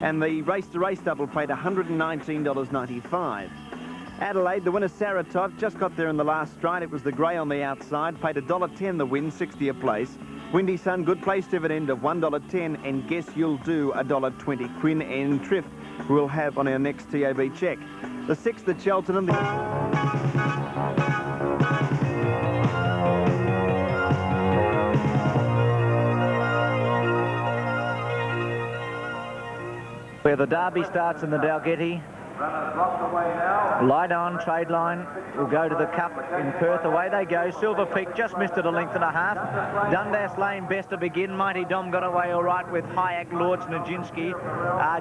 And the race-to-race double paid $119.95. Adelaide, the winner Sarah Todd just got there in the last stride. It was the grey on the outside, paid $1.10 the win, 60th place. Windy Sun, good place dividend of $1.10, and Guess You'll Do $1.20. Quinn and Triff we'll have on our next TAB check. The 6th at Cheltenham. Where the Derby starts in the Dalgety. Light on, Trade Line will go to the Cup in Perth. Away they go. Silver Peak just missed it a length and a half. Dundas Lane best to begin. Mighty Dom got away all right with Hayek, Lords, Nijinsky.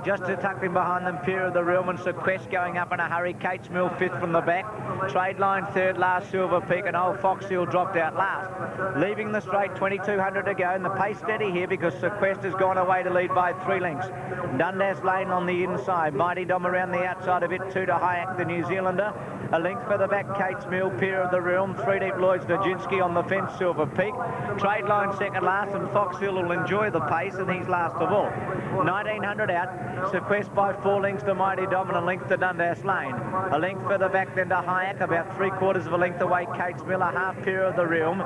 Just tucked in behind them, Peer of the Realm and Sequest going up in a hurry. Kate's Mill 5th from the back. Trade Line 3rd last. Silver Peak and Old Fox Hill dropped out last. Leaving the straight, 2,200 to go, and the pace steady here because Sequest has gone away to lead by 3 lengths. Dundas Lane on the inside. Mighty Dom around the outside of it, 2 to Hayek, the New Zealander. A length further back, Kate's Mill, Peer of the Realm, 3 deep, Lloyd's Nijinsky on the fence, Silver Peak. Trade Line 2nd last, and Fox Hill will enjoy the pace, and he's last of all. 1,900 out, Sequest by 4 lengths to Mighty Dom and a length to Dundas Lane. A length further back then to Hayek, about 3/4 of a length away, Kate's Mill, a half Peer of the Realm.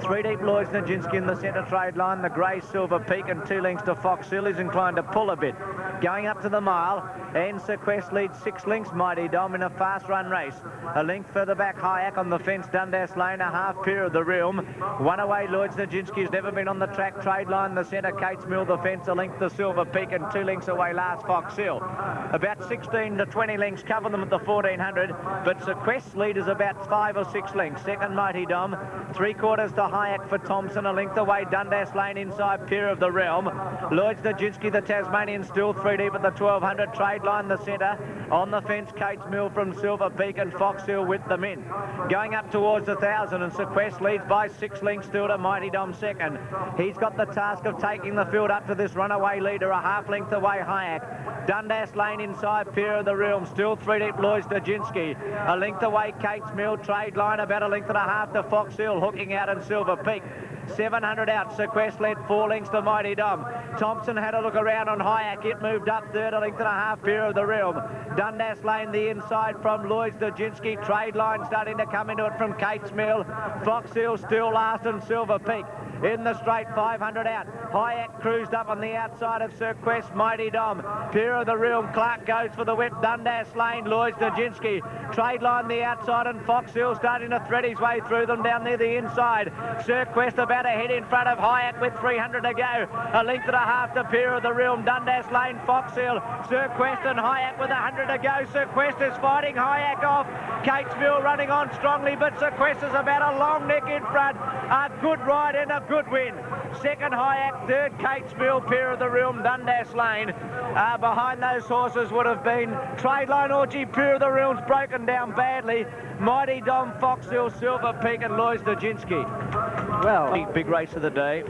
3 deep, Lloyd's Nijinsky in the centre. Trade Line, the grey Silver Peak, and 2 lengths to Fox Hill. He's inclined to pull a bit. Going up to the mile, and Sequest leads 6 lengths, Mighty Dom, in a fast run race. A length further back, Hayek on the fence, Dundas Lane, a half Peer of the Realm. 1 away, Lloyd's Nijinsky has never been on the track. Trade Line, the centre, Kate's Mill, the fence, a length to Silver Peak, and 2 lengths away last, Fox Hill. About 16 to 20 lengths cover them at the 1,400, but Sequest's lead is about 5 or 6 lengths. Second, Mighty Dom, 3/4 to Hayek for Thompson, a length away, Dundas Lane inside, Peer of the Realm. Lloyd's Nijinsky, the Tasmanian, still 3 deep at the 1,200. Trade Line, the centre, on the fence, Kate's Mill from Silver Peak, and Fox Hill with them in. Going up towards 1,000, and Sequest leads by 6 lengths still to Mighty Dom second. He's got the task of taking the field up to this runaway leader, a half length away, Hayek. Dundas Lane inside, Peer of the Realm, still 3 deep, Lloyd's Nijinsky. A length away, Kate's Mill. Trade Line about a length and a half to Fox Hill, hooking out in Silver Peak. 700 out, Sequest led 4 lengths to Mighty Dom. Thompson had a look around on Hayek. It moved up 3rd, a length and a half, Peer of the Realm. Dundas Lane the inside from Lloyd's Nijinsky. Trade Line starting to come into it from Kate's Mill. Fox Hill still last, and Silver Peak in the straight, 500 out. Hayek cruised up on the outside of Sequest, Mighty Dom. Peer of the Realm, Clark goes for the whip. Dundas Lane, Lloyd's Nijinsky. Trade Line the outside, and Fox Hill starting to thread his way through them down near the inside. Sequest about a head in front of Hayek with 300 to go. A length and a half to Peer of the Realm. Dundas Lane, Fox Hill, Sequest and Hayek with 100 to go. Sequest is fighting Hayek off. Kate's Mill running on strongly, but Sequest is about a long neck in front. A good ride and a good win. Second Hayek, third Kate's Mill, Peer of the Realm, Dundas Lane. Behind those horses would have been Trade Line, Orgy, Peer of the Realm's broken down badly. Mighty Dom, Fox Hill, Silver Peak and Lloyd's Nijinsky. Well, big race of the day.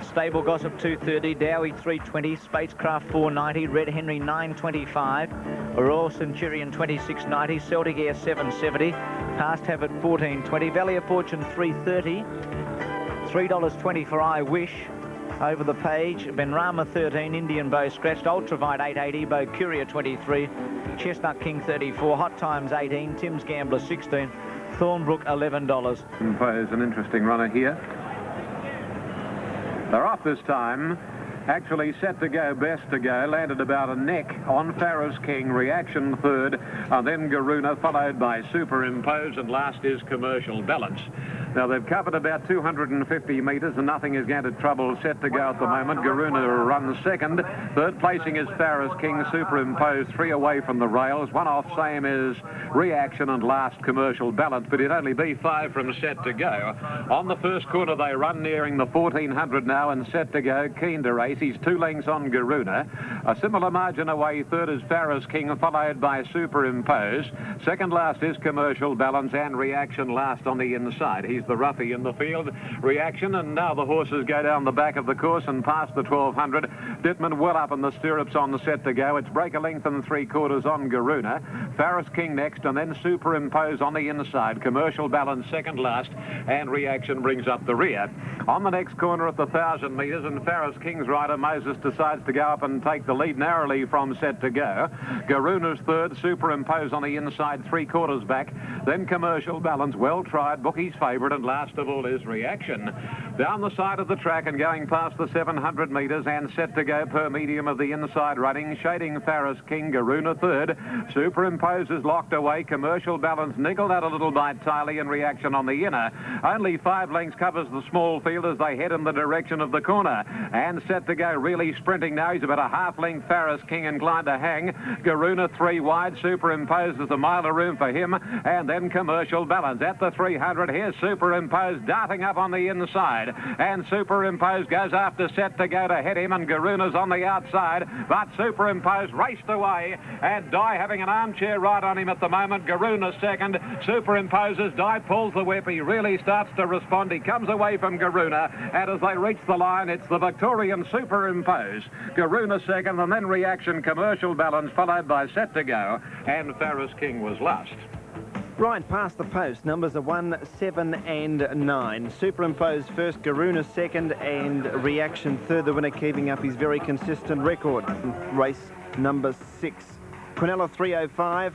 Stable Gossip 230, Dowie 320, Spacecraft 490, Red Henry 925, Royal Centurion 2690, Celtic Air 770, Past Habit 1420, Valley of Fortune 330, $3.20 for I Wish. Over the page, Benrama 13, Indian Bow scratched, Ultravite 880, Bow Courier 23, Chestnut King 34, Hot Times 18, Tim's Gambler 16, Thornbrook $11. Impose an interesting runner here. They're off this time. Actually set to go, best to go, landed about a neck on Farrah's King, Reaction third, and then Garuna, followed by Superimpose, and last is Commercial Balance. Now, they've covered about 250 metres, and nothing is going to trouble set to go at the moment. Garuna runs second. Third placing is Farrah's King, Superimpose, 3 away from the rails. 1 off, same is Reaction, and last Commercial Balance, but it'd only be 5 from set to go. On the first quarter, they run nearing the 1,400 now, and set to go, keen to race. He's 2 lengths on Garuna. A similar margin away. Third is Farrah's King, followed by Superimpose. Second last is Commercial Balance, and Reaction last on the inside. He's the roughie in the field, Reaction, and now the horses go down the back of the course and past the 1,200. Dittman well up in the stirrups on the set to go. It's break a length and 3/4 on Garuna. Ferris King next, and then Superimpose on the inside. Commercial Balance second last, and Reaction brings up the rear. On the next corner at the 1,000 metres, and Ferris King's rider Moses decides to go up and take the lead narrowly from set to go. Garuna's third, Superimpose on the inside, 3/4 back. Then Commercial Balance, well tried, Bookie's favourite, and last of all is Reaction. Down the side of the track and going past the 700 metres, and set to go per medium of the inside running, shading Ferris King, Garuna third. Superimpose is locked away. Commercial Balance niggled out a little by Tiley, and Reaction on the inner. Only 5 lengths covers the small field as they head in the direction of the corner. And set to go, really sprinting now. He's about a half length Ferris King inclined to hang. Garuna 3 wide. Superimpose, there's a mile of room for him. And then Commercial Balance at the 300. Here's Superimpose darting up on the inside. And Superimpose goes after set to go to head him, and Garuna's on the outside. But Superimpose raced away, and Dye having an armchair ride on him at the moment. Garuna second. Superimposes. Dye pulls the whip. He really starts to respond. He comes away from Garuna, and as they reach the line, it's the Victorian Superimpose. Garuna second, and then Reaction, Commercial Balance, followed by set to go, and Ferris King was last. Right past the post, numbers are 1, 7 and 9. Superimpose first, Garuna second, and Reaction third. The winner keeping up his very consistent record. Race number 6. Quinella 305.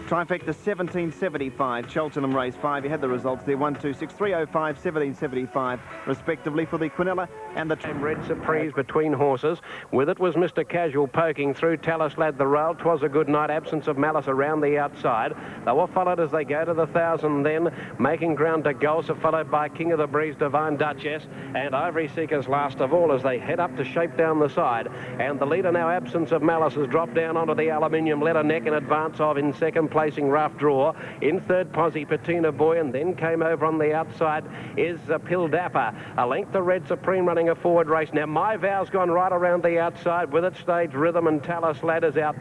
Trifecta 1775, Cheltenham race 5. You had the results there, 1, 2, 6, 305, 1775, respectively for the Quinella and the Red Surprise between horses. With it was Mr. Casual poking through. Tallis Lad the rail. 'Twas a good night. Absence of Malice around the outside. They were followed as they go to the 1,000 then, making ground to Gulsa, followed by King of the Breeze, Divine Duchess, and Ivory Seekers last of all as they head up to shape down the side. And the leader now, Absence of Malice, has dropped down onto the aluminium letter neck in advance of, in second placing, Rough Draw. In third, Posse Patina Boy, and then came over on the outside is Pill Dapper. A length the Red Supreme running a forward race. Now My Vow's gone right around the outside with it. Stage Rhythm and Tallis Ladders out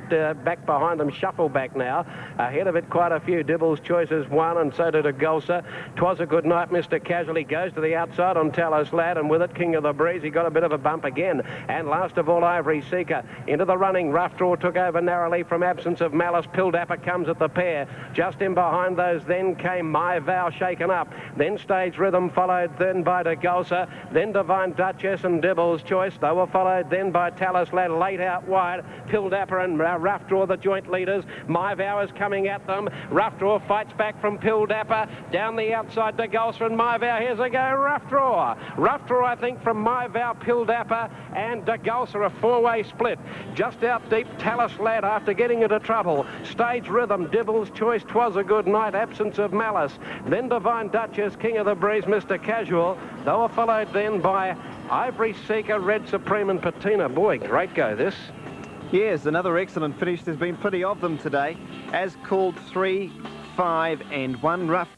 back behind them. Shuffle back now. Ahead of it quite a few. Dibble's Choices won, and so did a Gulsa. 'Twas a good night. Mr. Casually goes to the outside on Tallis Lad, and with it King of the Breeze. He got a bit of a bump again. And last of all, Ivory Seeker into the running. Rough Draw took over narrowly from Absence of Malice. Pill Dapper comes at the pair. Just in behind those then came My Vow shaken up. Then Stage Rhythm followed then by De Gulsa. Then Divine Duchess and Dibble's Choice. They were followed then by Tallis Lad late out wide. Pill Dapper and Rough Draw the joint leaders. My Vow is coming at them. Rough Draw fights back from Pill Dapper. Down the outside De Gulsa and My Vow. Here's a go. Rough Draw. Rough Draw I think from My Vow, Pill Dapper and De Gulsa. A 4-way split. Just out deep Tallis Lad after getting into trouble. Stage Rhythm, Dibble's Choice, 'Twas a good night, Absence of Malice. Then Divine Duchess, King of the Breeze, Mr. Casual. They were followed then by Ivory Seeker, Red Supreme and Patina. Boy, great go this. Yes, another excellent finish. There's been plenty of them today. As called 3, 5 and 1. Rough.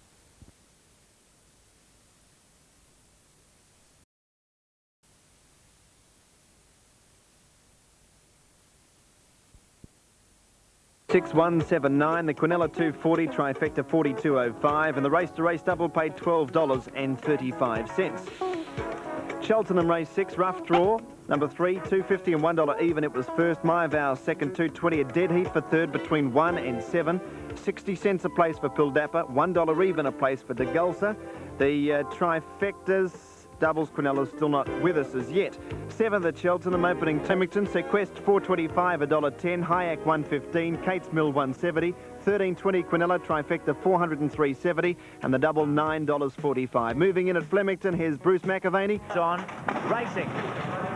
Six 179, the Quinella 240, Trifecta 4205, and the race to race double paid $12.35. Cheltenham race 6, Rough Draw, number 3, $2.50 and $1 even. It was first. My Vow second, $2.20. A dead heat for third between 1 and 7. 60 cents a place for Pill Dapper, $1 even a place for De Gulsa. The trifectas. Doubles Quinella still not with us as yet. 7th at Cheltenham, opening Timington. Sequest $4.25, $1.10. Hayek $1.15. Kate's Mill $1.70. 13.20 Quinella. Trifecta $403.70, and the double $9.45. Moving in at Flemington, here's Bruce McAvaney. On racing.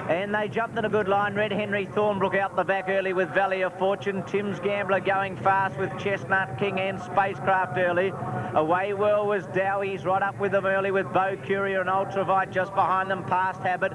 And they jumped in a good line. Red Henry Thornbrook out the back early with Valley of Fortune. Tim's Gambler going fast with Chestnut King and Spacecraft early. Away well was Dowie's right up with them early with Beau Courier and Ultravite just behind them past Habit.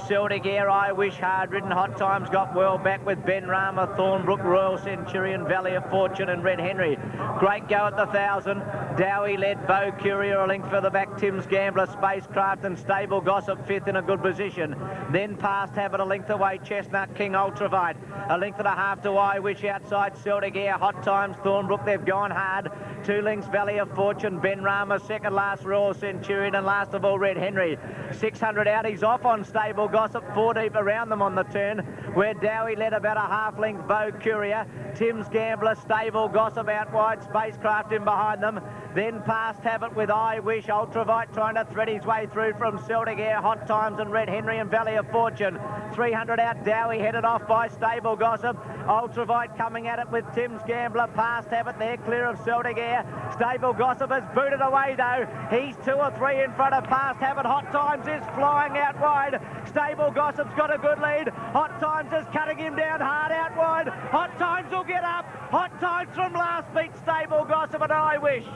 Celtic Air, I Wish, Hard Ridden, Hot Times got well back with Ben Rama, Thornbrook, Royal Centurion, Valley of Fortune and Red Henry. Great go at the 1,000. Dowie led Beau Courier, a length further back Tim's Gambler, Spacecraft and Stable Gossip 5th in a good position. Then past Habit, a length away Chestnut King, Ultravite. A length and a half to I Wish outside Celtic Air, Hot Times, Thornbrook, they've gone hard. 2 lengths Valley of Fortune, Ben Rama, second last Royal Centurion, and last of all Red Henry. 600 out, he's off on Stable Stable Gossip 4 deep around them on the turn, where Dowie led about a half-length. Beau Courier, Tim's Gambler, Stable Gossip out wide, Spacecraft in behind them. Then Past Habit with I Wish, Ultravite trying to thread his way through from Celtic Air, Hot Times and Red Henry and Valley of Fortune. 300 out, Dowie headed off by Stable Gossip. Ultravite coming at it with Tim's Gambler, Past Habit there, clear of Celtic Air. Stable Gossip has booted away though. He's 2 or 3 in front of Past Habit. Hot Times is flying out wide. Stable Gossip's got a good lead. Hot Times is cutting him down hard out wide. Hot Times will get up. Hot Times from last beat Stable Gossip and I Wish.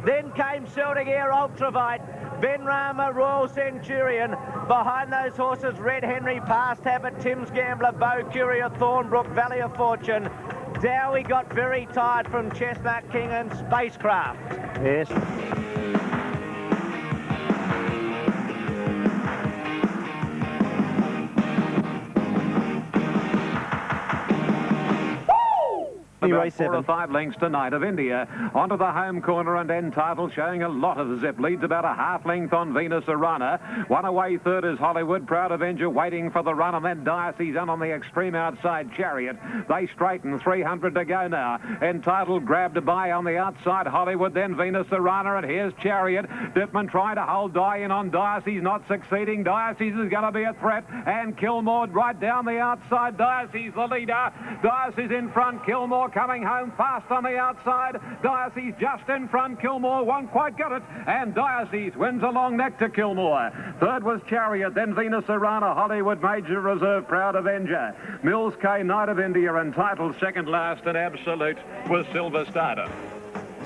Then came Celtic Air, Ultravite, Ben Rama, Royal Centurion. Behind those horses, Red Henry, Past Habit, Tim's Gambler, Beau Courier, Thornbrook, Valley of Fortune. Dowie got very tired from Chestnut King and Spacecraft. Yes. About 4 or 5 lengths to Night of India. Onto the home corner and end title, showing a lot of zip. Leads about a half length on Venus Arana. One away third is Hollywood. Proud Avenger waiting for the run, and then Diocese on the extreme outside, Chariot. They straighten, 300 to go now. Entitled grabbed by on the outside, Hollywood, then Venus Arana, and here's Chariot. Dittman trying to hold in on Diocese, not succeeding. Diocese is going to be a threat, and Kilmore right down the outside. Diocese the leader. Diocese in front, Kilmore coming home fast on the outside. Diocese just in front. Kilmore won't quite get it, and Diocese wins a long neck to Kilmore. Third was Chariot, then Venus Arana, Hollywood, Major Reserve, Proud Avenger. Mills K, Night of India, entitled second last and absolute was Silver Starter.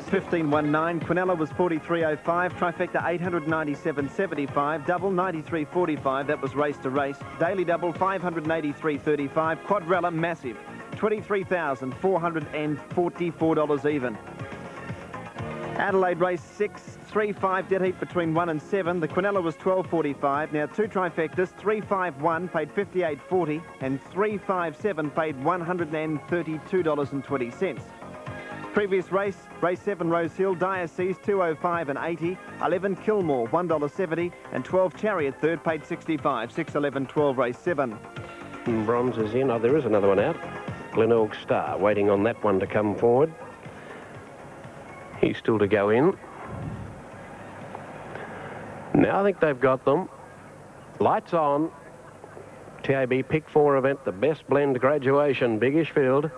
15.19. Quinella was 43.05. Trifecta 897.75. Double 93.45. That was race to race. Daily double 583.35. Quadrella massive $23,444 even. Adelaide race 6, 3-5 dead heat between 1 and 7. The Quinella was 12.45. Now 2 trifectas, 3-5-1 paid 58.40 and 3-5-7 paid $132.20. Previous race, race 7 Rose Hill, Diocese 205 and 80, 11 Kilmore $1.70 and 12 Chariot third paid 65, 6-11 12 race 7. Bronze is in. Oh, there is another one out. Glenelg Star waiting on that one to come forward. He's still to go in. Now I think they've got them. Lights on. TAB Pick 4 event, the best blend graduation, biggish field.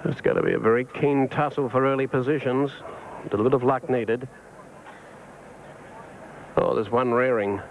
It's going to be a very keen tussle for early positions. A little bit of luck needed. Oh, there's one rearing.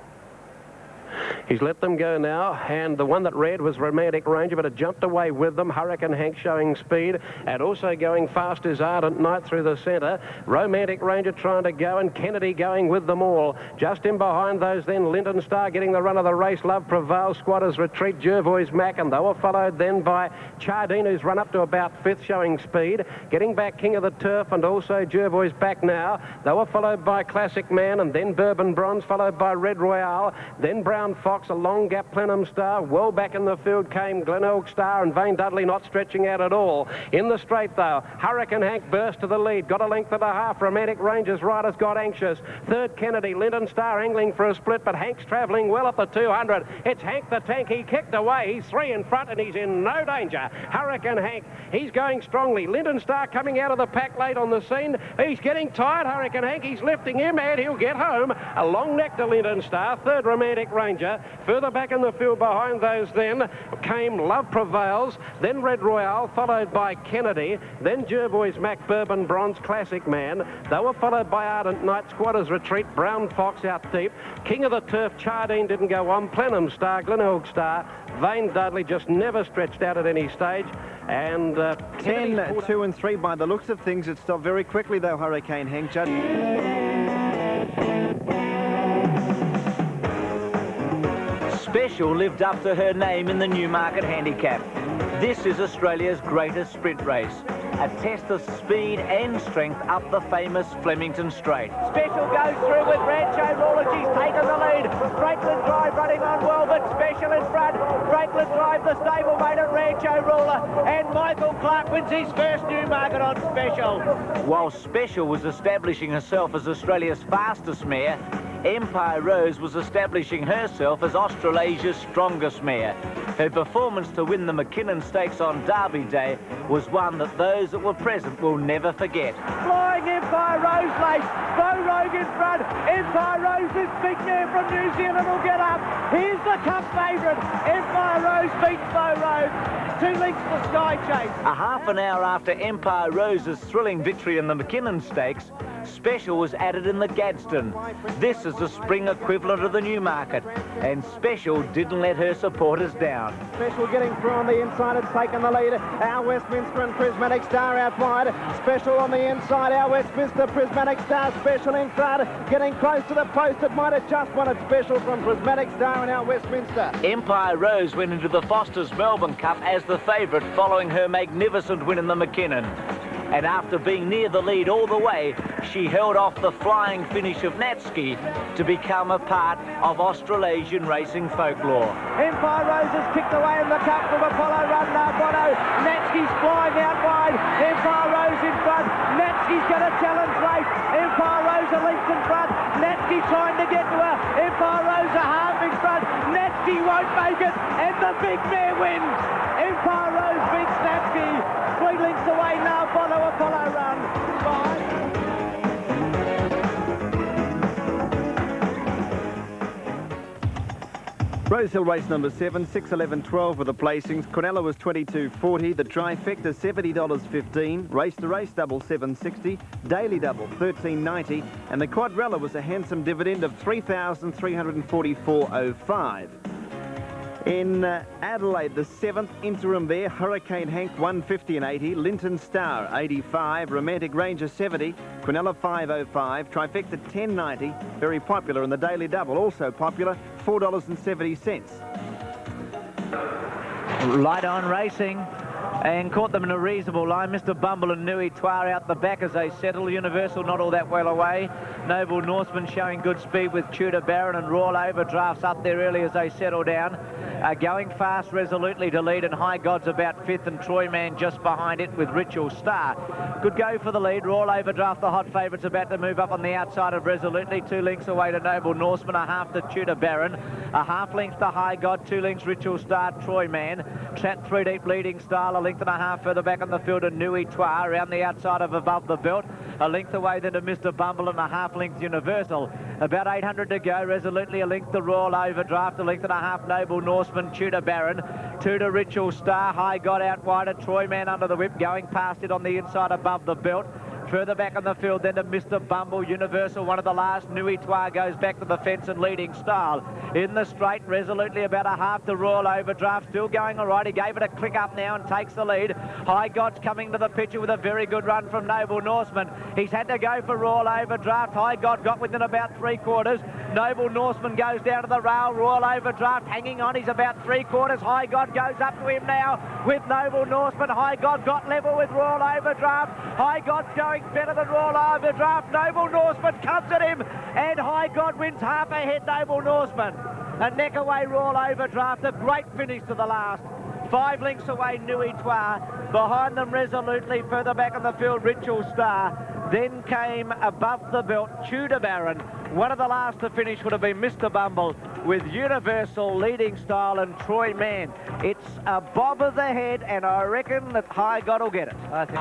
He's let them go now, and the one that read was Romantic Ranger, but it jumped away with them. Hurricane Hank showing speed, and also going fast is Ardent Night through the centre. Romantic Ranger trying to go, and Kennedy going with them all. Just in behind those then, Linton Star getting the run of the race. Love Prevail, Squatters Retreat, Jervois Mac, and they were followed then by Chardine, who's run up to about 5th showing speed. Getting back King of the Turf, and also Jervois back now. They were followed by Classic Man, and then Bourbon Bronze, followed by Red Royale, then Brown Fox, a long gap Plenum Star. Well back in the field came Glenelg Star, and Vane Dudley not stretching out at all. In the straight though, Hurricane Hank burst to the lead, got a length and a half. Romantic Ranger's riders got anxious. Third Kennedy, Linton Star angling for a split, but Hank's travelling well at the 200. It's Hank the Tank, he kicked away. He's 3 in front and he's in no danger. Hurricane Hank, he's going strongly. Linton Star coming out of the pack late on the scene. He's getting tired, Hurricane Hank. He's lifting him and he'll get home. A long neck to Linton Star. Third Romantic Ranger. Further back in the field behind those then came Love Prevails, then Red Royale, followed by Kennedy, then Jervois Mac, Bourbon Bronze, Classic Man. They were followed by Ardent Night, Squatters Retreat, Brown Fox out deep. King of the Turf, Chardine didn't go on. Plenum Star, Glenelg Star, Vane Dudley just never stretched out at any stage. And 10, 2 and 3 by the looks of things. It stopped very quickly though, Hurricane Hank. Special lived up to her name in the Newmarket Handicap. This is Australia's greatest sprint race. A test of speed and strength up the famous Flemington Straight. Special goes through with Rancho Ruler. She's taken the lead. Franklin Drive running on well, but Special in front. Franklin Drive, the stablemate at Rancho Ruler. And Michael Clark wins his first Newmarket on Special. While Special was establishing herself as Australia's fastest mare, Empire Rose was establishing herself as Australasia's strongest mare. Her performance to win the McKinnon Stakes on Derby Day was one that those that were present will never forget. Flying Empire Rose late, Bo Rogue in front. Empire Rose, this big mare from New Zealand will get up. Here's the Cup favourite. Empire Rose beats Bo Rogue. 2 lengths for Sky Chase. A half an hour after Empire Rose's thrilling victory in the McKinnon Stakes, Special was added in the Gadsden. This is the spring equivalent of the Newmarket, and Special didn't let her supporters down. Special getting through on the inside, it's taken the lead. Our Westminster and Prismatic Star out wide. Special on the inside, Our Westminster, Prismatic Star, Special in front. Getting close to the post, it might have just won it. Special from Prismatic Star and Our Westminster. Empire Rose went into the Foster's Melbourne Cup as the favourite following her magnificent win in the McKinnon. And after being near the lead all the way, she held off the flying finish of Natski to become a part of Australasian racing folklore. Empire Rose has kicked away in the cup from Apollo Run Bono. Natski's flying out wide. Empire Rose in front. Natski's going to challenge late. Empire Rose a length in front. Natski trying to get to her. Empire Rose a half in front. Natski won't make it, and the big mare wins. Empire Rose beats Natski. 3 lengths away now, Bono, Apollo Run. Rosehill race number 7, 6, 11, 12 were the placings. Quinella was $22.40, the trifecta $70.15, race to race double $7.60, daily double $13.90, and the quadrella was a handsome dividend of $3,344.05. In Adelaide, the 7th interim there, Hurricane Hank 150 and 80, Linton Star 85, Romantic Ranger 70, Quinella 505, Trifecta 1090, very popular in the daily double, also popular $4.70. Light on racing and caught them in a reasonable line. Mr. Bumble and Nui Twa out the back as they settle. Universal not all that well away. Noble Norseman showing good speed with Tudor Baron, and Royal Overdrafts up there early as they settle down. Going fast resolutely to lead, and High God's about 5th, and Troy Man just behind it with Ritual Star. Good go for the lead. Royal Overdraft, the hot favourites, about to move up on the outside of resolutely. 2 lengths away to Noble Norseman, a half to Tudor Baron, a half length to High God, 2 lengths Ritual Star, Troy Man. Chat 3 deep leading Style, a length and a half further back on the field to Nui Twa, around the outside of Above the Belt. A length away then to Mr. Bumble, and a half length Universal. About 800 to go. Resolutely a length to Royal Overdraft, a length and a half Noble Norseman, Tudor Baron, 2 to Ritual Star. High God out wide, a Troy Man under the whip, going past it on the inside Above the Belt. Further back on the field then to Mr. Bumble, Universal, one of the last. Nui Twa goes back to the fence and leading Style. In the straight, resolutely about a half to Royal Overdraft, still going all right. He gave it a click up now and takes the lead. High God's coming to the picture with a very good run from Noble Norseman. He's had to go for Royal Overdraft. High God got within about 3/4. Noble Norseman goes down to the rail. Royal Overdraft hanging on. He's about 3/4. High God goes up to him now with Noble Norseman. High God got level with Royal Overdraft. High God's going better than Royal Overdraft. Noble Norseman comes at him, and High God wins half ahead Noble Norseman. A neck away Royal Overdraft, a great finish to the last. 5 lengths away Nui Twa. Behind them resolutely, further back on the field, Ritual Star. Then came Above the Belt, Tudor Baron. One of the last to finish would have been Mr. Bumble, with Universal, Leading Style, and Troy Man. It's a bob of the head, and I reckon that High God will get it, I think.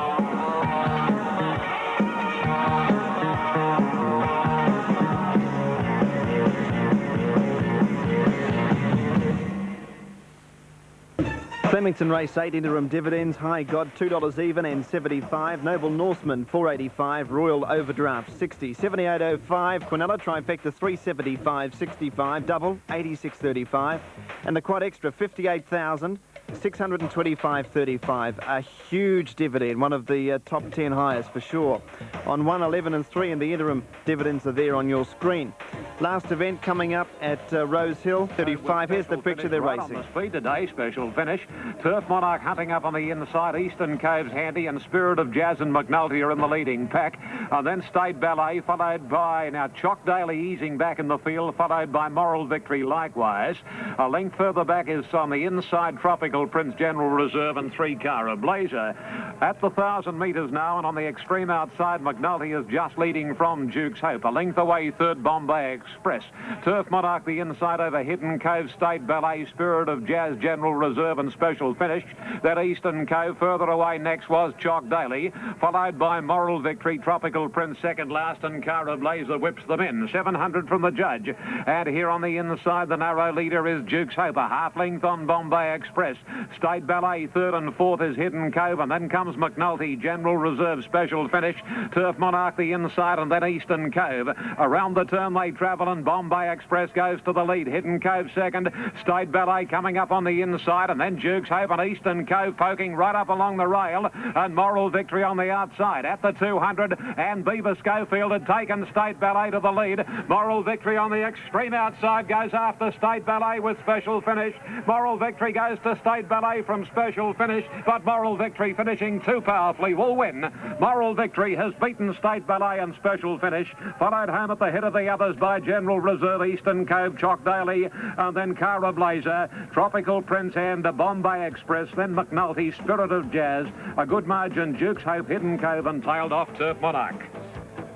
Flemington race 8, interim dividends. High God $2 even and 75. Noble Norseman $4.85. Royal Overdraft 60. 78.05. Quinella trifecta 375.65. Double 86.35. And the quad extra 58,625.35. A huge dividend, one of the top 10 highest for sure. On 1, 11 and 3, and the interim dividends are there on your screen. Last event coming up at Rosehill 35. Here's the picture they're racing. On the speed today, Special finish. Turf Monarch hunting up on the inside. Eastern Coves Handy and Spirit of Jazz and McNulty are in the leading pack. And then State Ballet, followed by now Chock Daly easing back in the field, followed by Moral Victory likewise. A length further back is on the inside Tropical Tropical Prince, General Reserve, and 3 Cara Blazer. At the 1,000 metres now, and on the extreme outside, McNulty is just leading from Duke's Hope. A length away, third, Bombay Express. Turf Monarch the inside over Hidden Cove, State Ballet, Spirit of Jazz, General Reserve, and Special Finish. That Eastern Cove. Further away next was Chalk Daly, followed by Moral Victory, Tropical Prince second last, and Cara Blazer whips them in. 700 from the judge. And here on the inside, the narrow leader is Duke's Hope. A half length on Bombay Express. State Ballet third and fourth is Hidden Cove, and then comes McNulty, General Reserve, Special Finish. Turf Monarch the inside, and then Eastern Cove. Around the turn they travel, and Bombay Express goes to the lead. Hidden Cove second. State Ballet coming up on the inside, and then Duke's Hope and Eastern Cove poking right up along the rail, and Moral Victory on the outside. At the 200, and Beaver Schofield had taken State Ballet to the lead. Moral Victory on the extreme outside goes after State Ballet with Special Finish. Moral Victory goes to State Ballet from Special Finish, but Moral Victory finishing too powerfully will win. Moral Victory has beaten State Ballet and Special Finish, followed home at the head of the others by General Reserve, Eastern Cove, Chalk Daly, and then Cara Blazer, Tropical Prince, and Bombay Express, then McNulty, Spirit of Jazz, a good margin, Duke's Hope, Hidden Cove, and tailed off Turf Monarch.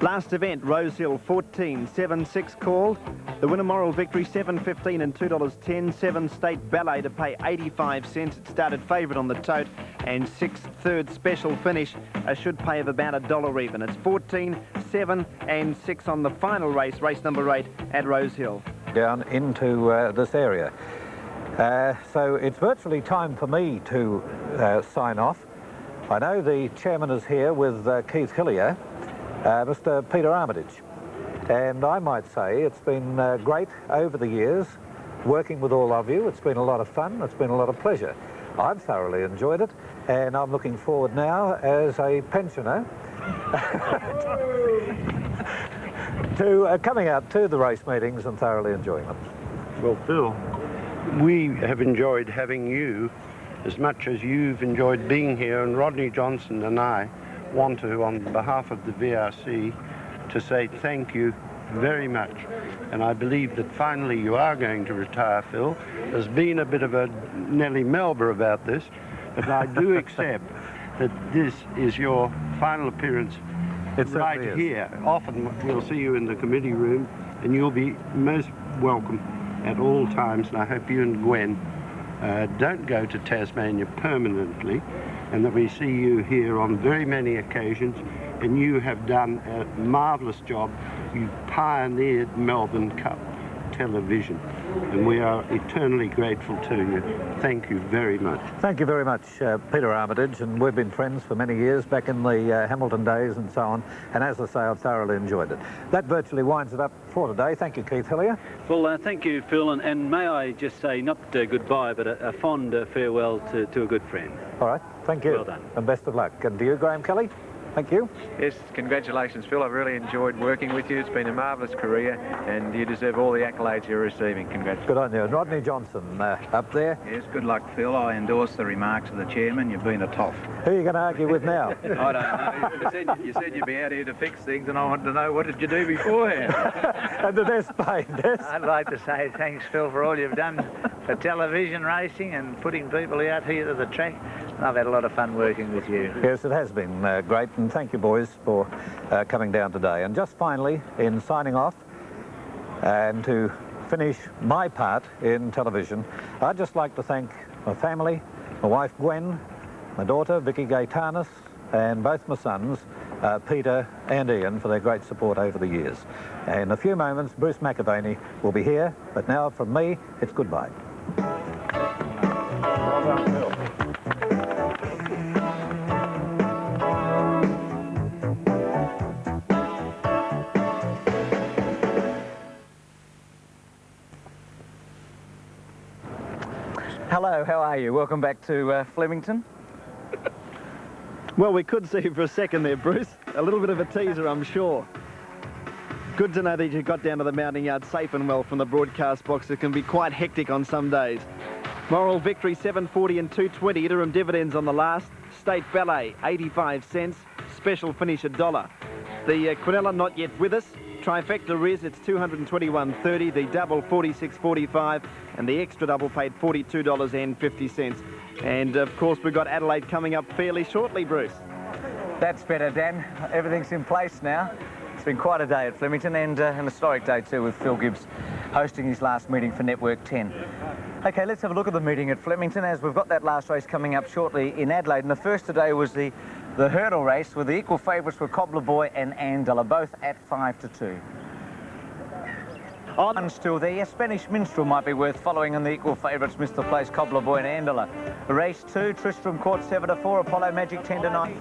Last event, Rosehill 14, 7-6 called. The winner, Moral Victory, $7.15 and $2.10. 7 State Ballet to pay 85 cents. It started favourite on the tote, and 6th, third Special Finish should pay of about $1 even. It's 14, 7 and 6 on the final race, race number 8 at Rosehill. Down into this area. So it's virtually time for me to sign off. I know the chairman is here with Keith Hillier, Mr. Peter Armitage. And I might say it's been great over the years working with all of you. It's been a lot of fun. It's been a lot of pleasure. I've thoroughly enjoyed it, and I'm looking forward now as a pensioner to coming out to the race meetings and thoroughly enjoying them. Well, Phil, we have enjoyed having you as much as you've enjoyed being here, and Rodney Johnson and I want to, on behalf of the VRC, to say thank you very much. And I believe that finally you are going to retire, Phil. There's been a bit of a Nellie Melba about this, but I do accept that this is your final appearance right here. Often we'll see you in the committee room, and you'll be most welcome at all times, and I hope you and Gwen don't go to Tasmania permanently, and that we see you here on very many occasions, and you have done a marvellous job. You pioneered Melbourne Cup television, and we are eternally grateful to you. Thank you very much. Thank you very much, Peter Armitage, and we've been friends for many years, back in the Hamilton days and so on, and as I say, I've thoroughly enjoyed it. That virtually winds it up for today. Thank you, Keith Hillier. Well, thank you, Phil, and may I just say, not goodbye, but a fond farewell to a good friend. All right, thank you. Well done. And best of luck. And to you, Graham Kelly. Thank you. Yes, congratulations, Phil. I've really enjoyed working with you. It's been a marvellous career, and you deserve all the accolades you're receiving. Congratulations. Good on you. And Rodney Johnson, up there. Yes, good luck, Phil. I endorse the remarks of the chairman. You've been a toff. Who are you going to argue with now? I don't know. You said you'd be out here to fix things, and I wanted to know, what did you do beforehand? And the best paid, yes. I'd like to say thanks, Phil, for all you've done for television racing and putting people out here to the track. I've had a lot of fun working with you. Yes, it has been great, and thank you, boys, for coming down today. And just finally, in signing off, and to finish my part in television, I'd just like to thank my family, my wife Gwen, my daughter Vicky Gaetanis, and both my sons, Peter and Ian, for their great support over the years. In a few moments, Bruce McAvaney will be here, but now from me, it's goodbye. Well done, Phil. Hello, how are you? Welcome back to Flemington. Well, we could see you for a second there, Bruce. A little bit of a teaser, I'm sure. Good to know that you got down to the mounting yard safe and well from the broadcast box. It can be quite hectic on some days. Moral Victory, $7.40 and $2.20. Interim dividends on the last. State Ballet, 85 cents. Special Finish, $1. The Quinella not yet with us. Trifecta Riz, it's $221.30. The double, $46.45. And the extra double paid $42.50. And, of course, we've got Adelaide coming up fairly shortly, Bruce. That's better, Dan. Everything's in place now. It's been quite a day at Flemington, and an historic day too, with Phil Gibbs hosting his last meeting for Network 10. Okay, let's have a look at the meeting at Flemington, as we've got that last race coming up shortly in Adelaide. And the first today was the hurdle race, where the equal favourites were Cobbler Boy and Andela, both at 5-2. On still there, yes, Spanish Minstrel might be worth following in the equal favourites, Mr. Place, Cobbler Boy and Andela. Race 2, Tristram Court 7-4, Apollo Magic 10-9.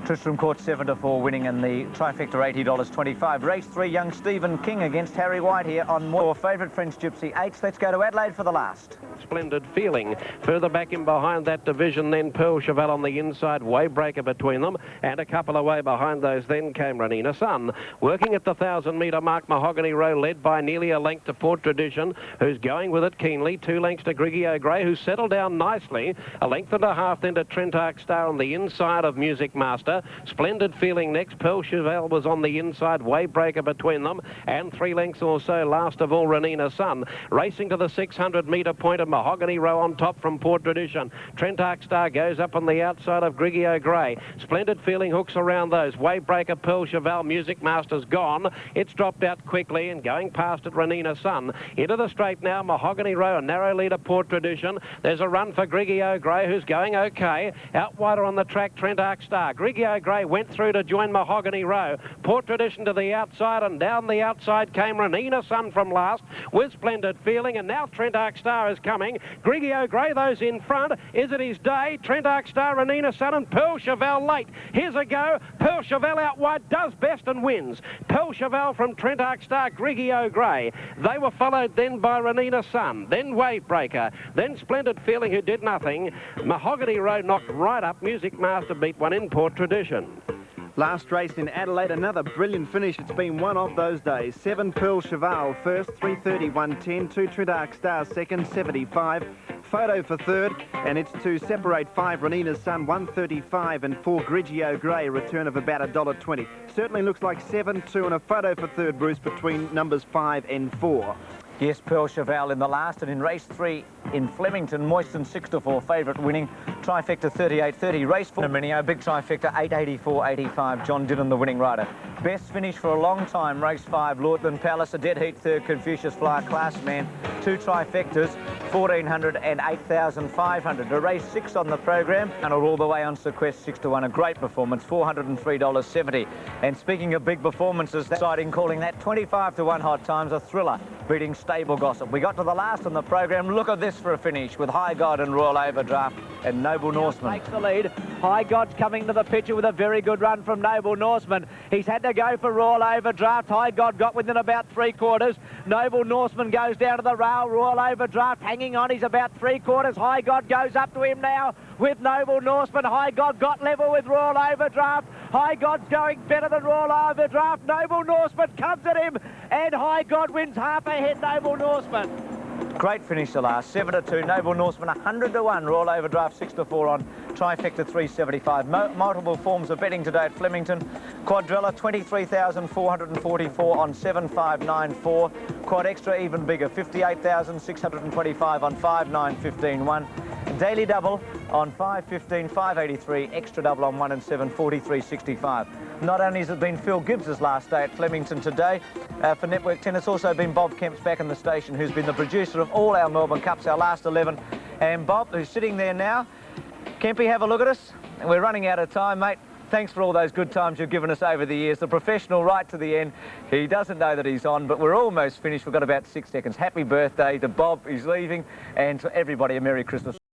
Tristram Court 7-4 winning in the trifecta $80.25. Race 3, young Stephen King against Harry White here on more favourite French Gypsy 8s. Let's go to Adelaide for the last. Splendid Feeling. Further back in behind that division, then Pearl Cheval on the inside, Waybreaker between them, and a couple away behind those then came Ranina Sun. Working at the 1,000-metre mark, Mahogany Row led by nearly a length to Port Tradition, who's going with it keenly. 2 lengths to Griggy O'Grey, who's settled down nicely. A length and a half then to Trent Arc Star on the inside of Music Master. Splendid Feeling next. Pearl Cheval was on the inside, Waybreaker between them, and 3 lengths or so last of all Ranina Sun. Racing to the 600-metre point of Mahogany Row on top from Port Tradition. Trent Arc Star goes up on the outside of Griggy O'Grey. Splendid Feeling hooks around those. Waybreaker, Pearl Cheval, Music Master's gone. It's dropped out quickly and going past it Ranina Sun. Into the straight now, Mahogany Row, a narrow leader, Port Tradition. There's a run for Griggy O'Grey, who's going okay. Out wider on the track, Trent Arc Star. Griggy O'Grey went through to join Mahogany Row. Port Tradition to the outside, and down the outside came Ranina Sun from last with Splendid Feeling, and now Trent Arc Star is coming. Griggy O'Grey, those in front. Is it his day? Trent Arc Star, Ranina Sun, and Pearl Cheval late. Here's a go. Pearl Cheval out wide, does best and wins. Pearl Cheval from Trent Arc Star, Griggy O'Grey. They were followed then by Ranina Sun, then Waybreaker, then Splendid Feeling, who did nothing. Mahogany Row knocked right up. Music Master beat one in Port Tradition. Last race in Adelaide, another brilliant finish. It's been one of those days. 7 Pearl Cheval first, 3:30, 1:10. 2 Trent Arc Star second, 75. Photo for third, and it's to separate 5 Ranina's Sun, 1:35, and 4 Griggy O'Grey, a return of about $1.20. Certainly looks like 7, 2, and a photo for third, Bruce, between numbers 5 and 4. Yes, Pearl Cheval in the last, and in race 3 in Flemington, Moiston 6-4 favourite winning, trifecta 38.30. Race 4, Minio, big trifecta 8.84.85. John Didden, the winning rider. Best finish for a long time, race 5, Lordland Palace, a dead heat third, Confucius Flyer, class man, 2 trifectas, 1,400 and 8,500. A race 6 on the program, and all the way on Sequest 6-1, a great performance, $403.70. And speaking of big performances, that siding calling that 25-1 Hot Times a thriller, beating Stable Gossip. We got to the last on the program. Look at this for a finish with High God and Royal Overdraft and Noble Norseman. Takes the lead. High God's coming to the picture with a very good run from Noble Norseman. He's had to go for Royal Overdraft. High God got within about 3/4. Noble Norseman goes down to the rail. Royal Overdraft hanging on. He's about 3/4. High God goes up to him now with Noble Norseman. High God got level with Royal Overdraft. High God's going better than Royal Overdraft. Noble Norseman comes at him, and High God wins half ahead Noble Norseman. Great finish the last, 7-2. Noble Norseman 100-1. Royal Overdraft 6-4 on trifecta 375. Multiple forms of betting today at Flemington. Quadrilla 23,444 on 7594. Quad Extra even bigger, 58,625 on 5915-1. Daily double on 515, 583. Extra double on 1 and 7, 43.65. Not only has it been Phil Gibbs' last day at Flemington today for Network 10, it's also been Bob Kemp's back in the station, who's been the producer of all our Melbourne Cups, our last 11. And Bob, who's sitting there now. Kempy, have a look at us. We're running out of time, mate. Thanks for all those good times you've given us over the years. The professional right to the end. He doesn't know that he's on, but we're almost finished. We've got about 6 seconds. Happy birthday to Bob. He's leaving. And to everybody, a Merry Christmas.